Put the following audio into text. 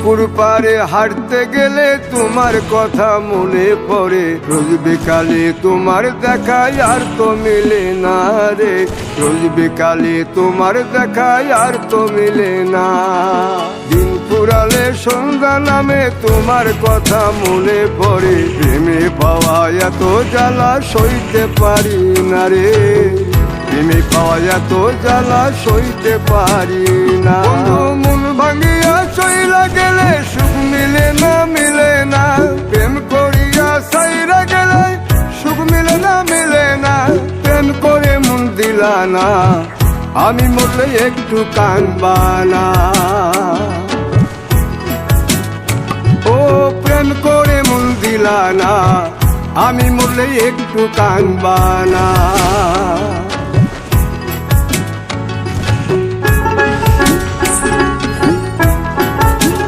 পুকুর পাড়ে হাঁটতে গেলে তোমার কথা মনে পড়ে, রোজ বিকালে তোমার দেখা আর তো মিলে না রে, রোজ বিকালে তোমার দেখা আর তো মিলে না। দিন ফুরালে সন্ধ্যা নামে তোমার কথা মনে পড়ে, প্রেমে পাওয়া এত জ্বালা সইতে পারি না রে, প্রেমে পাওয়া এত জ্বালা সইতে পারি না। মন ভাঙিয়া চইলা গেলে সুখ মিলে না, মিলে না, প্রেম করিয়া সাইরা গেলে সুখ মিলে না, মিলে না, প্রেম করে মন দিলা না, আমি মরলে একটু কানবা না। ও প্রেম করে মন দিলা না, আমি মরলে একটু কানবা না।